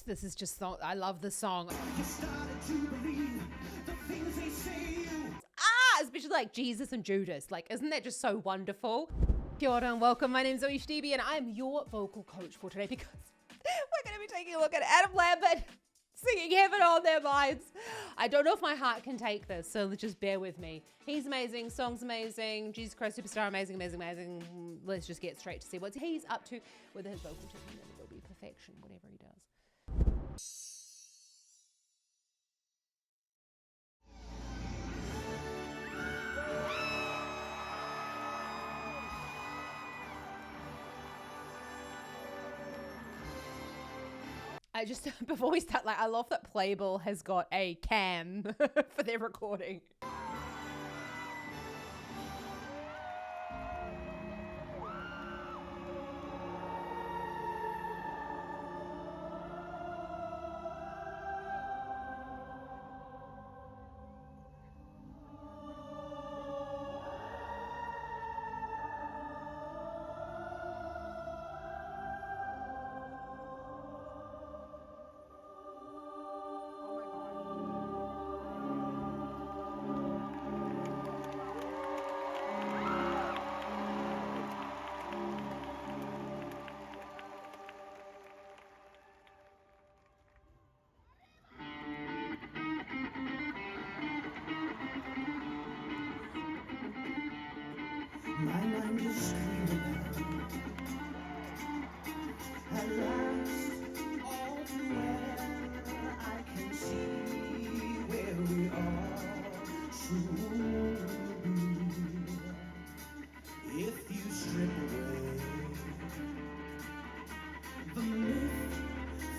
This is just so, I love the song. You started to believe the things they say you. Especially like Jesus and Judas. Like, isn't that just so wonderful? Kia ora and welcome. My name's ZoeStibi and I'm your vocal coach for today because we're going to be taking a look at Adam Lambert singing Heaven on Their Minds. I don't know if my heart can take this, so just bear with me. He's amazing, song's amazing, Jesus Christ Superstar, amazing, amazing, amazing. Let's just get straight to see what he's up to with his vocal team, and it'll be perfection, whatever he does. Before we start, like, I love that Playbill has got a cam for their recording. My mind is screaming at last, all too well. I can see where we are truly. If you strip away the myth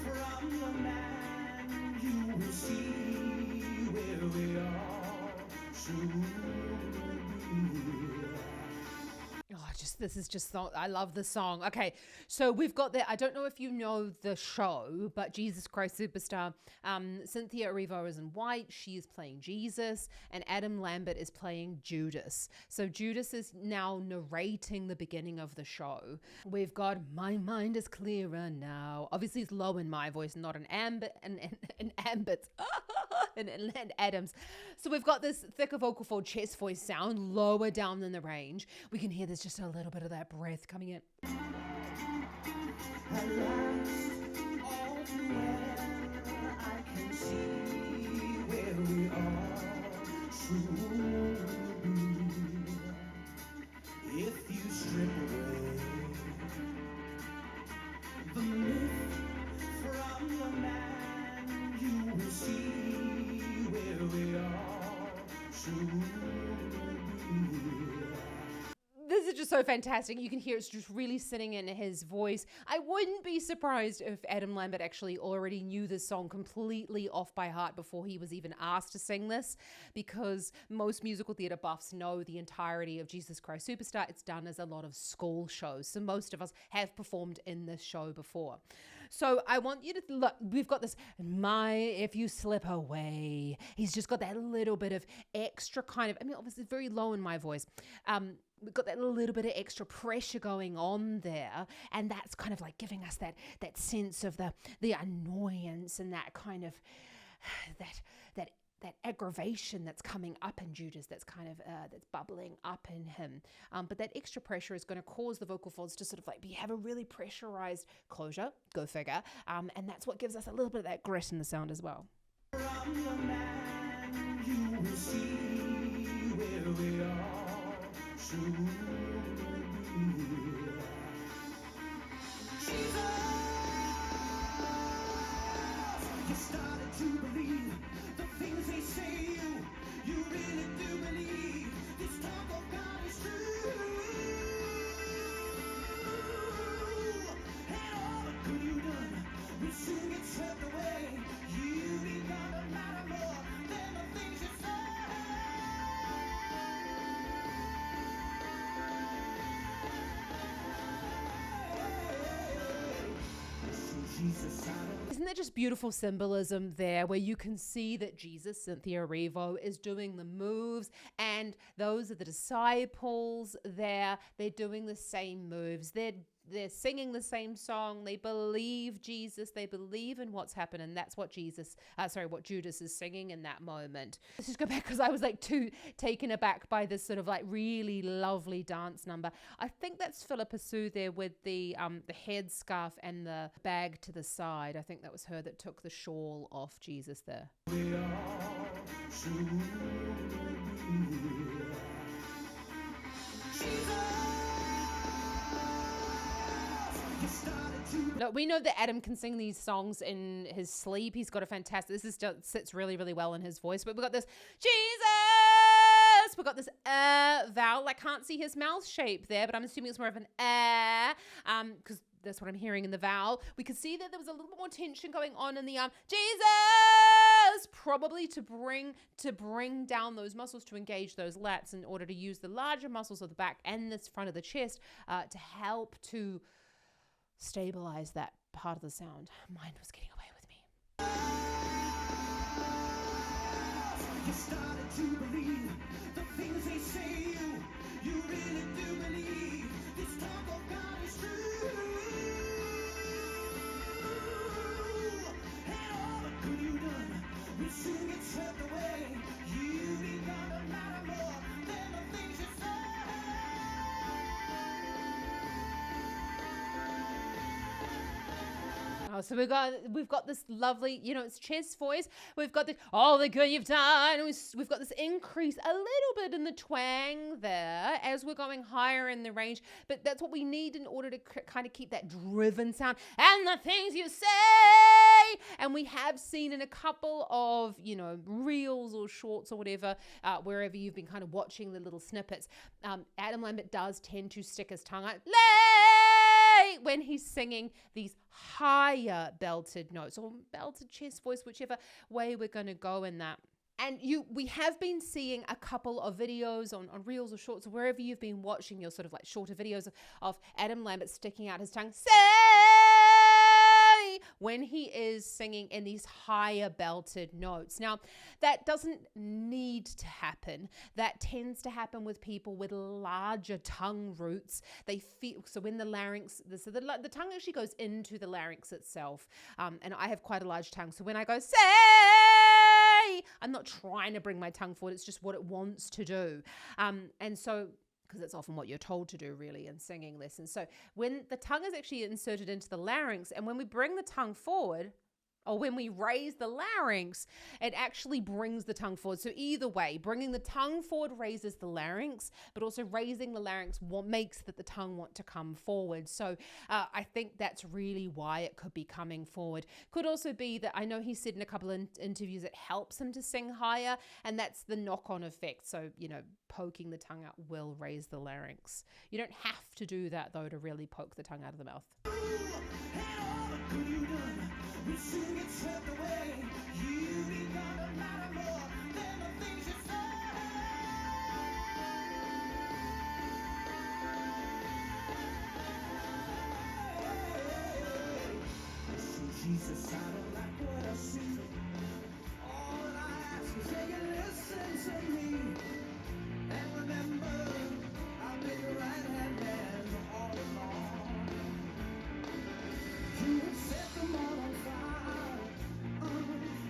from the man, you will see where we are truly. This is just so, I love the song. Okay, so we've got that. I don't know if you know the show, but Jesus Christ Superstar. Cynthia Erivo is in white. She is playing Jesus, and Adam Lambert is playing Judas. So Judas is now narrating the beginning of the show. We've got "My mind is clearer now." Obviously, it's low in my voice, not an Amber's and Adam's. So we've got this thicker vocal fold chest voice sound lower down in the range. We can hear there's just a little bit of that breath coming in. At last, all too well, I can see where we are truly. If you strip away the myth from the man, you will see where we are truly. This is just so fantastic. You can hear it's just really sitting in his voice. I wouldn't be surprised if Adam Lambert actually already knew this song completely off by heart before he was even asked to sing this, because most musical theatre buffs know the entirety of Jesus Christ Superstar. It's done as a lot of school shows, so most of us have performed in this show before. So I want you to look, we've got this, if you slip away. He's just got that little bit of extra kind of, obviously it's very low in my voice. We've got that little bit of extra pressure going on there, and that's kind of like giving us that sense of the annoyance and that kind of that aggravation that's coming up in Judas, that's kind of that's bubbling up in him. But that extra pressure is going to cause the vocal folds to sort of like have a really pressurized closure, go figure, and that's what gives us a little bit of that grit in the sound as well. From the man, you will see where we are truly. Jesus, you started to believe the things they say you really do believe. This talk of God is true, and all the good you done will soon get swept away. You become a matter more than the things you say. Isn't that just beautiful symbolism there, where you can see that Jesus, Cynthia Erivo, is doing the moves, and those are the disciples there. They're doing the same moves. They're they're singing the same song. They believe Jesus. They believe in what's happened, and that's what what Judas is singing in that moment. Let's just go back because I was like too taken aback by this sort of like really lovely dance number. I think that's Philippa Sue there with the headscarf and the bag to the side. I think that was her that took the shawl off Jesus there. We all should be. Jesus, you started to No, we know that Adam can sing these songs in his sleep. He's got a fantastic, this is just sits really, really well in his voice. But we've got this, Jesus! We've got this vowel. I can't see his mouth shape there, but I'm assuming it's more of an because that's what I'm hearing in the vowel. We could see that there was a little bit more tension going on in the Jesus, probably to bring down those muscles, to engage those lats in order to use the larger muscles of the back and this front of the chest to help to stabilize that part of the sound. Mine was getting away with me. You started to believe the things they say you really do believe. This talk of God is true. And all the good you done will soon get swept away. You begun to matter more than the things you say. Oh, so we've got this lovely, it's chest voice. We've got all the good you've done. We've got this increase a little bit in the twang there as we're going higher in the range. But that's what we need in order to kind of keep that driven sound. And the things you say. And we have seen in a couple of, reels or shorts or whatever, wherever you've been kind of watching the little snippets, Adam Lambert does tend to stick his tongue out when he's singing these higher belted notes or belted chest voice, whichever way we're going to go in that. And we have been seeing a couple of videos on reels or shorts or wherever you've been watching your sort of like shorter videos of Adam Lambert sticking out his tongue, say, when he is singing in these higher belted notes. Now, that doesn't need to happen. That tends to happen with people with larger tongue roots. They feel, so when the larynx, so the tongue actually goes into the larynx itself. And I have quite a large tongue. So when I go, say, I'm not trying to bring my tongue forward. It's just what it wants to do. And so, because it's often what you're told to do really in singing lessons. So when the tongue is actually inserted into the larynx and when we bring the tongue forward, or when we raise the larynx, it actually brings the tongue forward. So either way, bringing the tongue forward raises the larynx, but also raising the larynx makes the tongue want to come forward. So I think that's really why it could be coming forward. Could also be that I know he said in a couple of interviews it helps him to sing higher, and that's the knock-on effect. So, poking the tongue out will raise the larynx. You don't have to do that, though, to really poke the tongue out of the mouth. We soon get swept away. You begun to matter more than the things you say. So Jesus, I don't like what I see. All that I ask is that you listen to me. And remember, I've been your right-hand man all along. You have set them all on fire.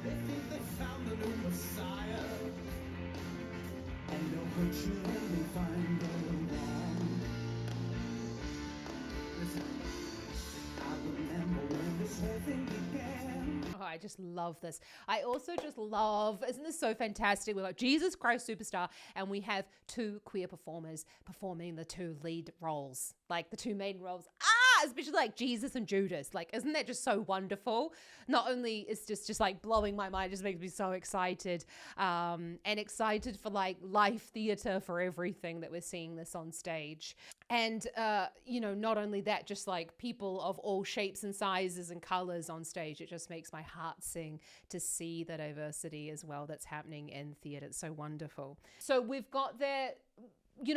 They think they found the new Messiah, and they'll hurt you when they find you're wrong. Listen, I remember when this whole thing began. Oh, I just love this. I also just love, isn't this so fantastic? We've got Jesus Christ Superstar, and we have two queer performers performing the two lead roles, like the two main roles. Especially like Jesus and Judas. Like, isn't that just so wonderful? Not only is just like blowing my mind, it just makes me so excited. And excited for like live theater for everything that we're seeing this on stage. And, not only that, just like people of all shapes and sizes and colors on stage. It just makes my heart sing to see the diversity as well that's happening in theater. It's so wonderful. So we've got that.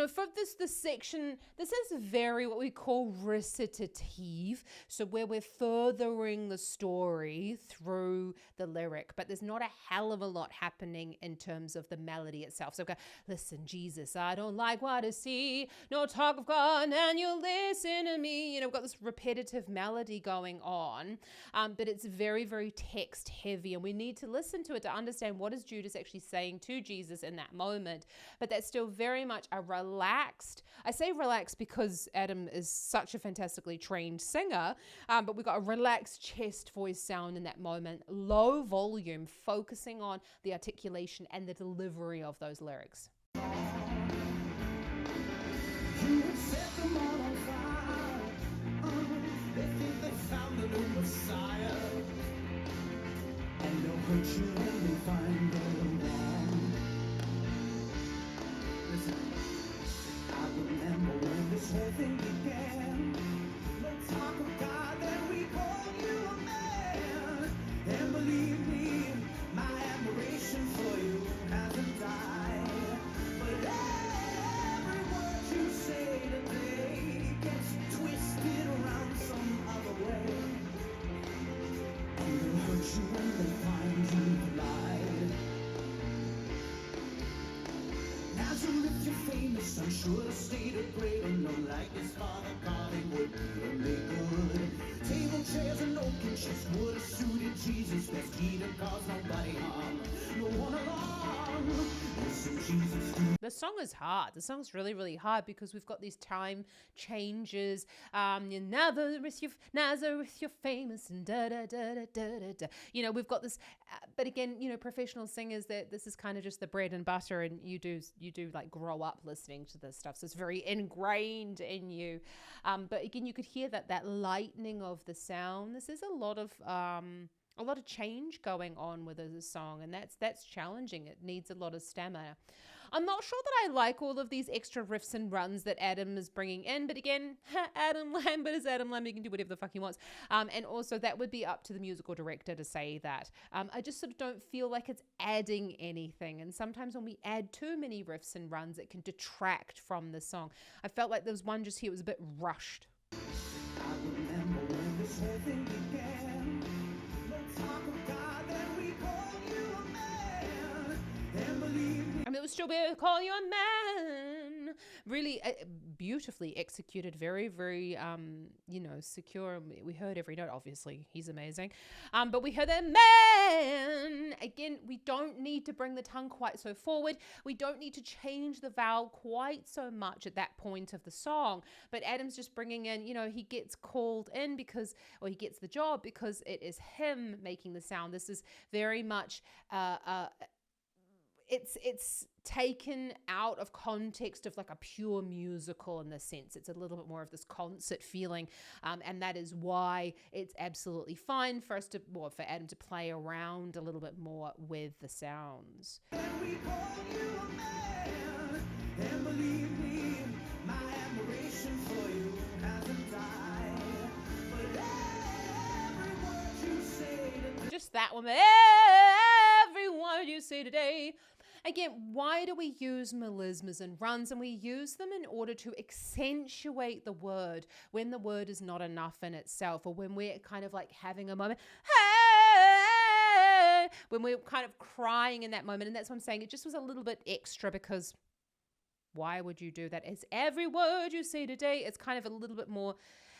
for this section, this is very what we call recitative. So where we're furthering the story through the lyric, but there's not a hell of a lot happening in terms of the melody itself. So go, listen, Jesus, I don't like what I see. No talk of God, and you listen to me. We've got this repetitive melody going on, but it's very, very text heavy, and we need to listen to it to understand what is Judas actually saying to Jesus in that moment. But that's still very much a relaxed, I say relaxed because Adam is such a fantastically trained singer, but we've got a relaxed chest voice sound in that moment, low volume, focusing on the articulation and the delivery of those lyrics. You would set them all on fire. They think they found a new Messiah, and they'll hurt you when they find them wrong. Listen, I remember when this whole thing began. No talk of God, then we called you a man. And believe me, my admiration for you hasn't died. But every word you say today gets twisted around some other way. And they'll hurt you when they find you lied. Nazareth, you're famous, I'm sure the state of great, and no like his father carving would be make good. Table, chairs, and oaken chairs would have suited Jesus. Best key to cause nobody harm, no one alarm. Listen, Jesus, do. The song is hard. The song's really, really hard because we've got these time changes. Nazareth, you're famous, and da da da da da da. We've got this, but again, professional singers, that this is kind of just the bread and butter, and you do like grow up listening to this stuff, so it's very ingrained in you. But again, you could hear that lightning of the sound. This is a lot of change going on with the song, and that's challenging. It needs a lot of stamina. I'm not sure that I like all of these extra riffs and runs that Adam is bringing in, but again, Adam Lambert is Adam Lambert. He can do whatever the fuck he wants. And also that would be up to the musical director to say that. I just sort of don't feel like it's adding anything. And sometimes when we add too many riffs and runs, it can detract from the song. I felt like there was one just here, it was a bit rushed. I remember when this whole thing began. No talk of God, then we called you a man. And believe me, And it was still be call you a man. Really beautifully executed, very, very, secure. We heard every note, obviously. He's amazing. But we heard that man. Again, we don't need to bring the tongue quite so forward. We don't need to change the vowel quite so much at that point of the song. But Adam's just bringing in, he gets called in he gets the job because it is him making the sound. This is very much, it's taken out of context of like a pure musical in the sense. It's a little bit more of this concert feeling, and that is why it's absolutely fine for Adam to play around a little bit more with the sounds. we called you a man. And believe me, my admiration for you hasn't died. But every word you say today. Just that one. Every word you say today. Again, why do we use melismas and runs? And we use them in order to accentuate the word when the word is not enough in itself, or when we're kind of like having a moment, hey, when we're kind of crying in that moment. And that's what I'm saying. It just was a little bit extra because why would you do that? It's every word you say today. It's kind of a little bit more,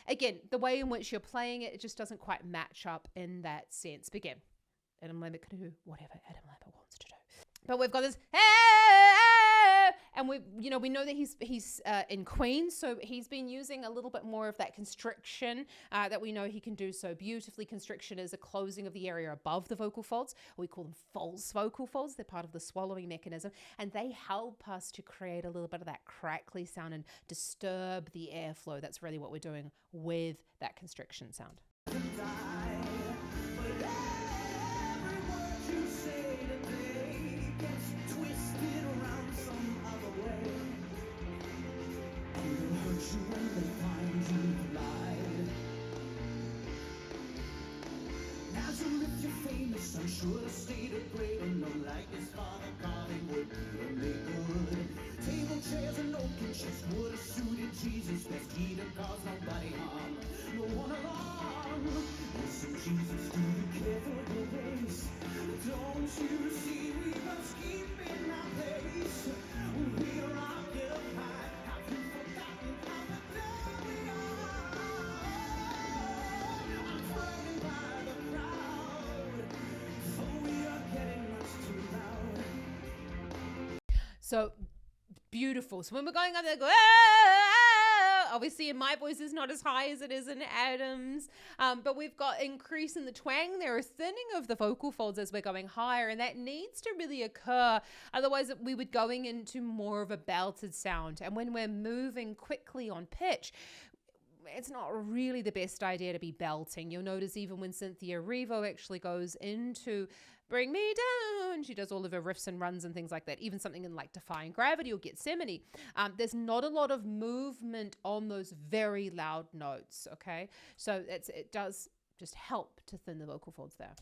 again, the way in which you're playing it, it just doesn't quite match up in that sense. But again, Adam Lambert can do whatever Adam Lambert wants to do. But we've got this, and we know that he's in Queen, so he's been using a little bit more of that constriction that we know he can do so beautifully. Constriction is a closing of the area above the vocal folds. We call them false vocal folds. They're part of the swallowing mechanism, and they help us to create a little bit of that crackly sound and disturb the airflow. That's really what we're doing with that constriction sound. I'm sure the state of great, and no like his father carving wood, and they good. Table, says an open chest would have suited Jesus. Best he to cause nobody harm, no one alarm. Listen, Jesus, do you care for your race? Don't you see we must keep in our place? We are occupied. Have you forgotten how the devil we are? I'm frightened by the crowd, for we are getting much too loud. So beautiful. So when we're going up there, go, "Ah!" Obviously in my voice is not as high as it is in Adam's, but we've got increase in the twang there, a thinning of the vocal folds as we're going higher, and that needs to really occur. Otherwise we would going into more of a belted sound. And when we're moving quickly on pitch, it's not really the best idea to be belting. You'll notice even when Cynthia Erivo actually goes into Bring Me Down, she does all of her riffs and runs and things like that. Even something in like Defying Gravity or Gethsemane, there's not a lot of movement on those very loud notes, okay? So it does just help to thin the vocal folds there.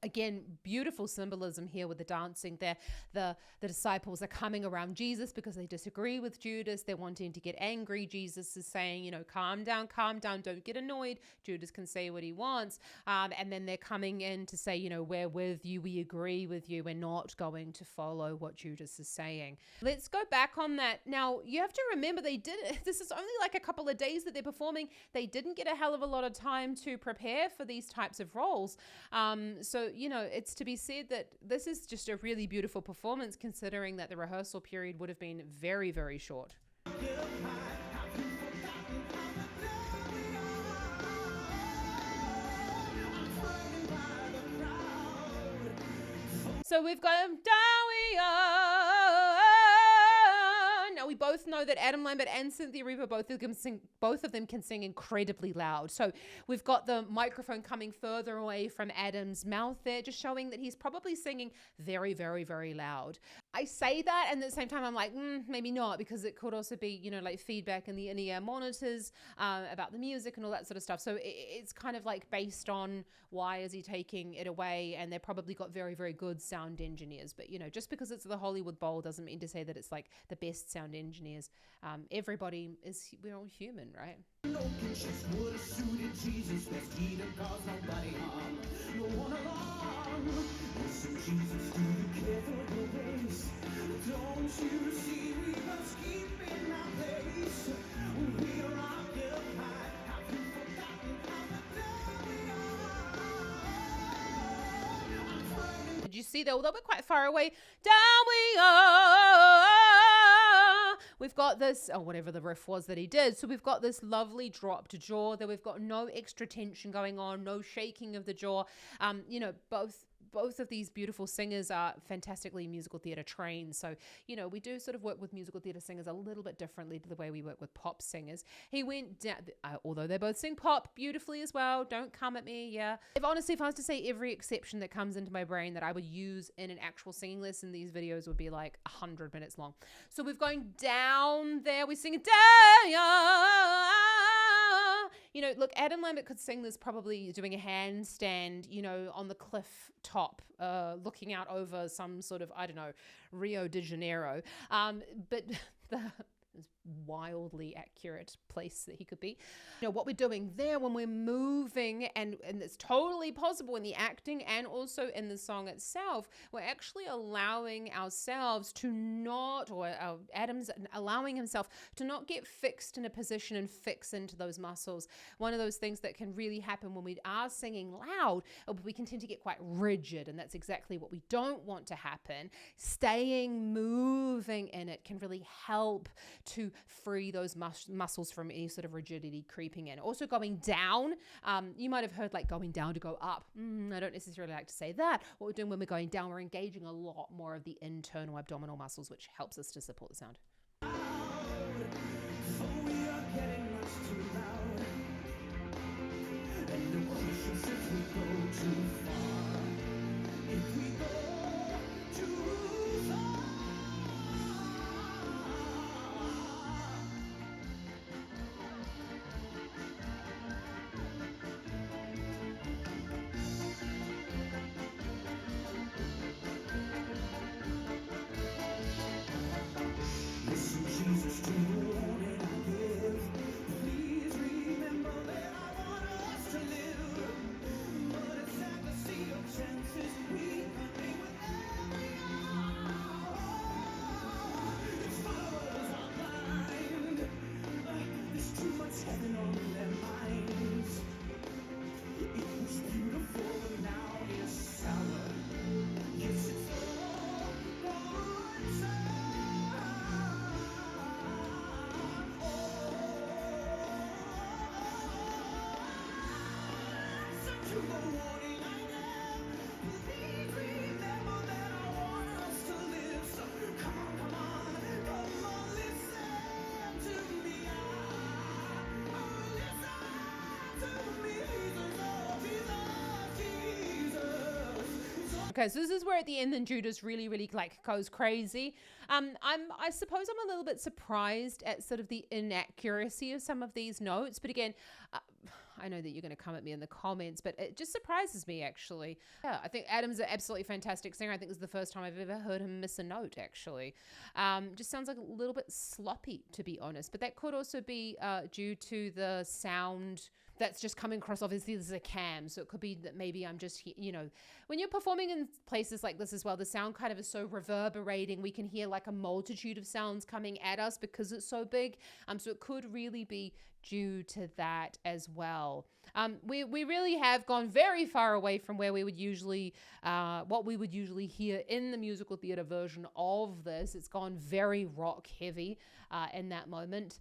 Again, beautiful symbolism here with the dancing there. The disciples are coming around Jesus because they disagree with Judas. They're wanting to get angry. Jesus is saying, calm down, don't get annoyed. Judas can say what he wants. And then they're coming in to say, we're with you, we agree with you, we're not going to follow what Judas is saying. Let's go back on that. Now, you have to remember this is only like a couple of days that they're performing. They didn't get a hell of a lot of time to prepare for these types of roles. So, it's to be said that this is just a really beautiful performance considering that the rehearsal period would have been very, very short. So we've got Down We Are. Now we both know that Adam Lambert and Cynthia Erivo, both of them can sing incredibly loud. So we've got the microphone coming further away from Adam's mouth there, just showing that he's probably singing very, very, very loud. I say that, and at the same time I'm like, maybe not, because it could also be, like feedback in the in-ear monitors about the music and all that sort of stuff. So it's kind of like based on why is he taking it away, and they've probably got very, very good sound engineers. But, just because it's the Hollywood Bowl doesn't mean to say that it's like the best sound engineers. We're all human, right? No conscience would have suited Jesus. Best he to cause nobody harm, no one alarm. Listen, Jesus, do you care for your race? Don't you see we must keep in our place? We are occupied. Have you forgotten how the devil we are? I'm frightened. Did you see that? Although we're quite far away, down we are. We've got this, whatever the riff was that he did. So we've got this lovely dropped jaw that we've got no extra tension going on, no shaking of the jaw. Both of these beautiful singers are fantastically musical theatre trained. So, we do sort of work with musical theatre singers a little bit differently to the way we work with pop singers. He went down, although they both sing pop beautifully as well. Don't come at me, yeah. If I was to say every exception that comes into my brain that I would use in an actual singing lesson, these videos would be like 100 minutes long. So we're going down there. We sing it down. Look, Adam Lambert could sing this probably doing a handstand, on the cliff top, looking out over some sort of, Rio de Janeiro. But the wildly accurate place that he could be. What we're doing there when we're moving, and it's totally possible in the acting and also in the song itself, we're actually allowing ourselves to not, or Adam's allowing himself to not get fixed in a position and fix into those muscles. One of those things that can really happen when we are singing loud, we can tend to get quite rigid, and that's exactly what we don't want to happen. Moving in it can really help to free those muscles from any sort of rigidity creeping in. Also going down, you might have heard like going down to go up. I don't necessarily like to say that. What we're doing when we're going down, we're engaging a lot more of the internal abdominal muscles, which helps us to support the sound. So we are getting much too loud. And the question is if we go too far. If we go too far. Listen, Jesus, to the warning I give. Please remember that I want us to live. But it's at the sea of chances we can make with every hour. Its followers are blind. There's too much heaven on their minds. It was beautiful, but now it's sour. Yes, it's all gone sour. To the warning I give, please remember that I want us to live. So come on, listen to me. Listen to me, Jesus. Okay, so this is where at the end then Judas really like goes crazy. I suppose I'm a little bit surprised at sort of the inaccuracy of some of these notes, but again, I know that you're going to come at me in the comments, but it just surprises me actually. Yeah, I think Adam's an absolutely fantastic singer. I think this is the first time I've ever heard him miss a note actually. Just sounds like a little bit sloppy to be honest, but that could also be due to the sound that's just coming across. Obviously this is a cam, so it could be that maybe I'm just, when you're performing in places like this as well, the sound kind of is so reverberating. We can hear like a multitude of sounds coming at us because it's so big. So it could really be due to that as well. We really have gone very far away from where we would usually, what we would usually hear in the musical theater version of this. It's gone very rock heavy in that moment,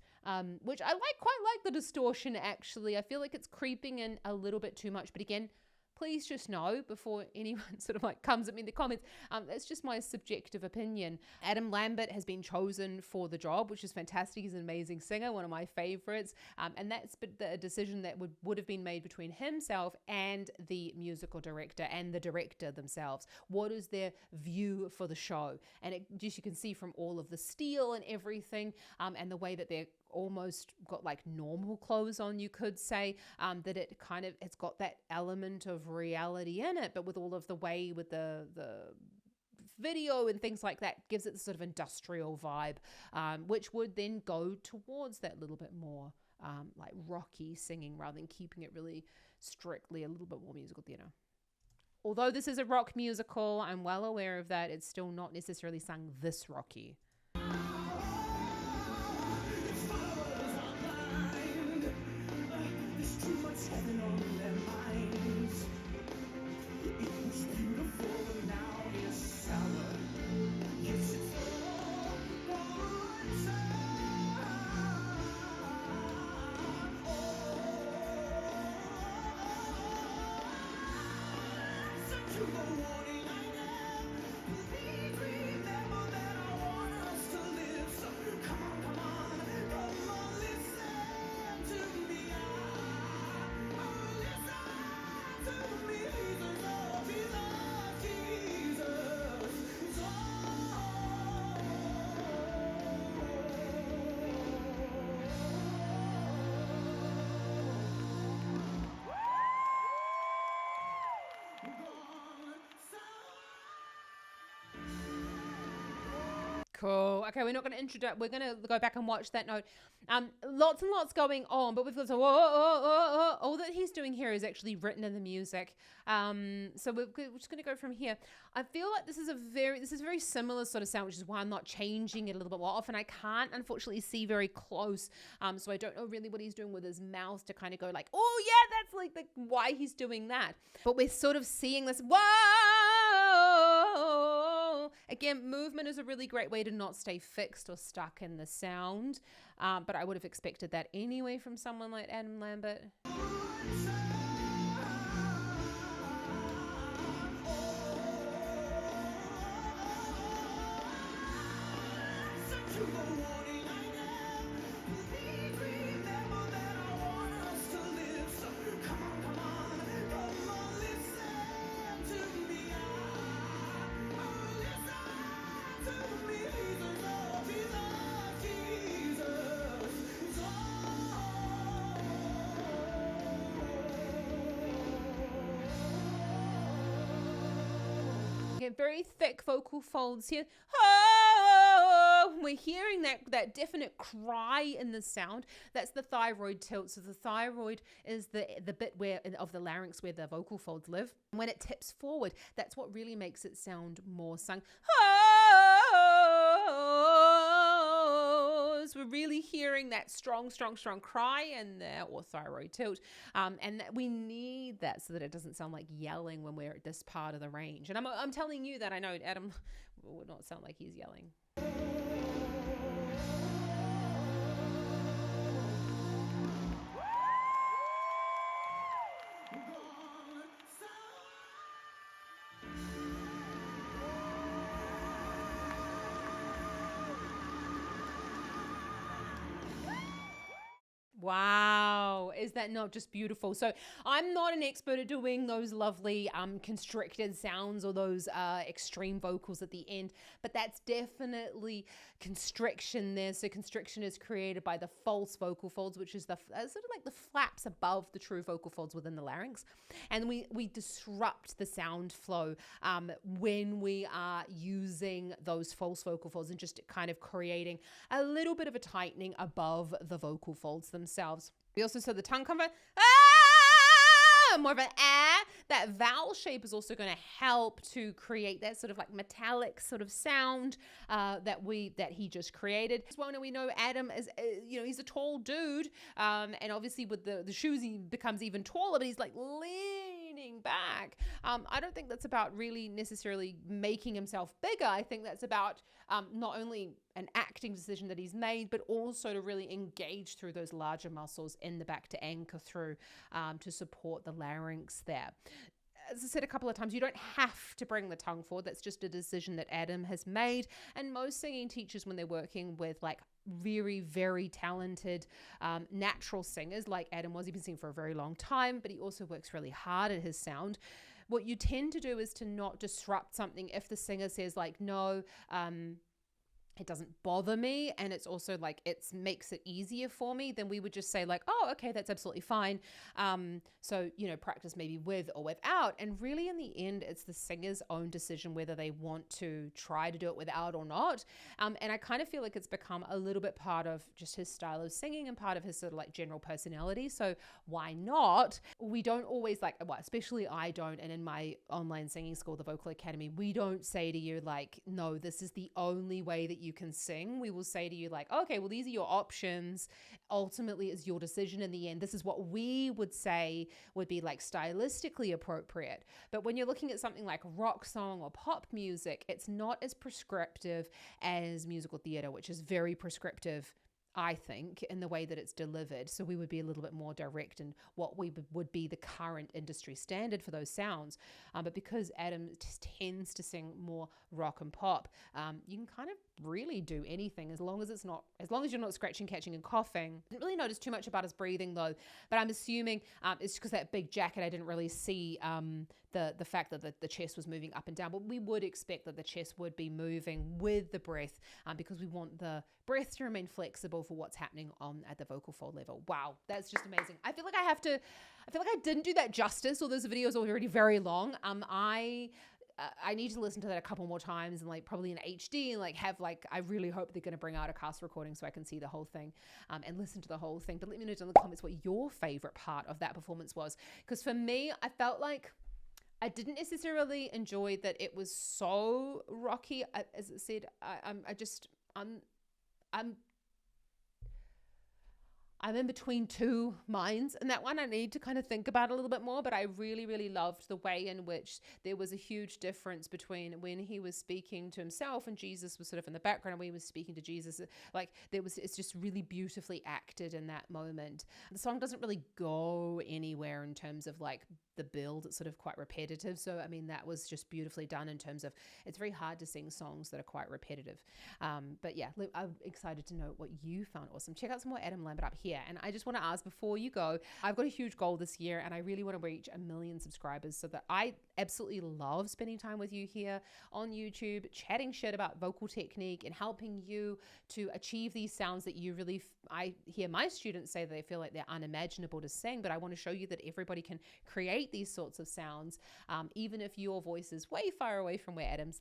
which I quite like the distortion actually. I feel like it's creeping in a little bit too much, but again, please just know before anyone sort of like comes at me in the comments, that's just my subjective opinion. Adam Lambert has been chosen for the job, which is fantastic. He's an amazing singer, one of my favorites. And that's the decision that would have been made between himself and the musical director and the director themselves. What is their view for the show? And it just, you can see from all of the steel and everything, and the way that they're almost got like normal clothes on, you could say, that it's got that element of reality in it, but with all of the way with the video and things like that, gives it this sort of industrial vibe, which would then go towards that little bit more like rocky singing rather than keeping it really strictly a little bit more musical theater. Although this is a rock musical, I'm well aware of that, it's still not necessarily sung this rocky. Heaven on their minds. It was beautiful, but now it's sour. Yes, it's all gone sour. Listen to the warning I give. Please remember that I want us to live. So come on, listen to me. Cool. Okay, we're not going to introduce. We're going to go back and watch that note. Lots and lots going on, but we've got all that he's doing here is actually written in the music. So we're just going to go from here. I feel like this is a very similar sort of sound, which is why I'm not changing it a little bit more often. I can't unfortunately see very close, so I don't know really what he's doing with his mouth to kind of go like, oh yeah, that's like why he's doing that. But we're sort of seeing this. Whoa. Again, movement is a really great way to not stay fixed or stuck in the sound, but I would have expected that anyway from someone like Adam Lambert. Very thick vocal folds here. Oh, we're hearing that definite cry in the sound. That's the thyroid tilt. So the thyroid is the bit where of the larynx where the vocal folds live. When it tips forward, that's what really makes it sound more sung. Oh, so we're really hearing that strong cry in there, or thyroid tilt, and that we need that so that it doesn't sound like yelling when we're at this part of the range. And I'm telling you that I know Adam would not sound like he's yelling. Wow, is that not just beautiful? So I'm not an expert at doing those lovely constricted sounds or those extreme vocals at the end, but that's definitely constriction there. So constriction is created by the false vocal folds, which is the sort of like the flaps above the true vocal folds within the larynx. And we disrupt the sound flow when we are using those false vocal folds and just kind of creating a little bit of a tightening above the vocal folds themselves. We also saw the tongue come more of an ah. That vowel shape is also going to help to create that sort of like metallic sort of sound that he just created. As well, now we know Adam is, he's a tall dude, and obviously with the shoes he becomes even taller, but he's like leaning back. I don't think that's about really necessarily making himself bigger. I think that's about not only an acting decision that he's made, but also to really engage through those larger muscles in the back to anchor through to support the larynx there. As I said a couple of times, you don't have to bring the tongue forward. That's just a decision that Adam has made. And most singing teachers, when they're working with like very, very talented natural singers like Adam was, he's been singing for a very long time, but he also works really hard at his sound. What you tend to do is to not disrupt something. If the singer says like, no, it doesn't bother me, and it's also like it makes it easier for me, then we would just say like, oh, okay, that's absolutely fine. So, practice maybe with or without. And really in the end, it's the singer's own decision whether they want to try to do it without or not. And I kind of feel like it's become a little bit part of just his style of singing and part of his sort of like general personality. So why not? We don't always especially I don't. And in my online singing school, the Vocal Academy, we don't say to you like, no, this is the only way that you can sing. We will say to you like, okay, well, these are your options. Ultimately, it's your decision in the end. This is what we would say would be like stylistically appropriate. But when you're looking at something like rock song or pop music, it's not as prescriptive as musical theater, which is very prescriptive, I think, in the way that it's delivered. So we would be a little bit more direct in what we would be the current industry standard for those sounds. But because Adam just tends to sing more rock and pop, you can kind of really do anything as long as you're not scratching, catching, and coughing. Didn't really notice too much about his breathing though, but I'm assuming it's because that big jacket, I didn't really see the fact that the chest was moving up and down. But we would expect that the chest would be moving with the breath because we want the breath to remain flexible for what's happening at the vocal fold level. Wow, that's just amazing. I feel like I didn't do that justice, or those videos are already very long. I need to listen to that a couple more times and like probably in HD and like have like, I really hope they're going to bring out a cast recording so I can see the whole thing and listen to the whole thing. But let me know in the comments what your favorite part of that performance was. Because for me, I felt like I didn't necessarily enjoy that it was so rocky. As I said, I'm in between two minds, and that one I need to kind of think about a little bit more, but I really, really loved the way in which there was a huge difference between when he was speaking to himself and Jesus was sort of in the background, and when he was speaking to Jesus, like it's just really beautifully acted in that moment. The song doesn't really go anywhere in terms of like the build. It's sort of quite repetitive. So, I mean, that was just beautifully done in terms of, it's very hard to sing songs that are quite repetitive. But yeah, I'm excited to know what you found awesome. Check out some more Adam Lambert up here. And I just want to ask before you go, I've got a huge goal this year and I really want to reach 1 million subscribers, so that I absolutely love spending time with you here on YouTube, chatting shit about vocal technique and helping you to achieve these sounds that you really, I hear my students say that they feel like they're unimaginable to sing, but I want to show you that everybody can create these sorts of sounds, even if your voice is way far away from where Adam's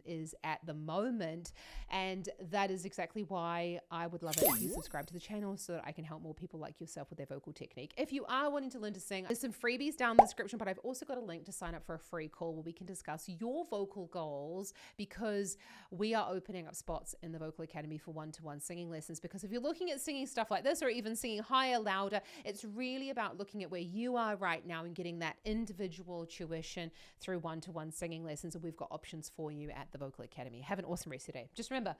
is at the moment. And that is exactly why I would love it if you subscribe to the channel, so that I can help more people like yourself with their vocal technique. If you are wanting to learn to sing, there's some freebies down in the description, but I've also got a link to sign up for a free call where we can discuss your vocal goals, because we are opening up spots in the Vocal Academy for one-to-one singing lessons. Because if you're looking at singing stuff like this, or even singing higher, louder, it's really about looking at where you are right now and getting that individual tuition through one-to-one singing lessons. And we've got options for you at the Vocal Academy. Have an awesome rest of your day. Just remember,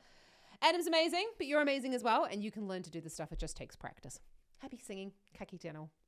Adam's amazing, but you're amazing as well. And you can learn to do this stuff. It just takes practice. Happy singing. Ka kite anō.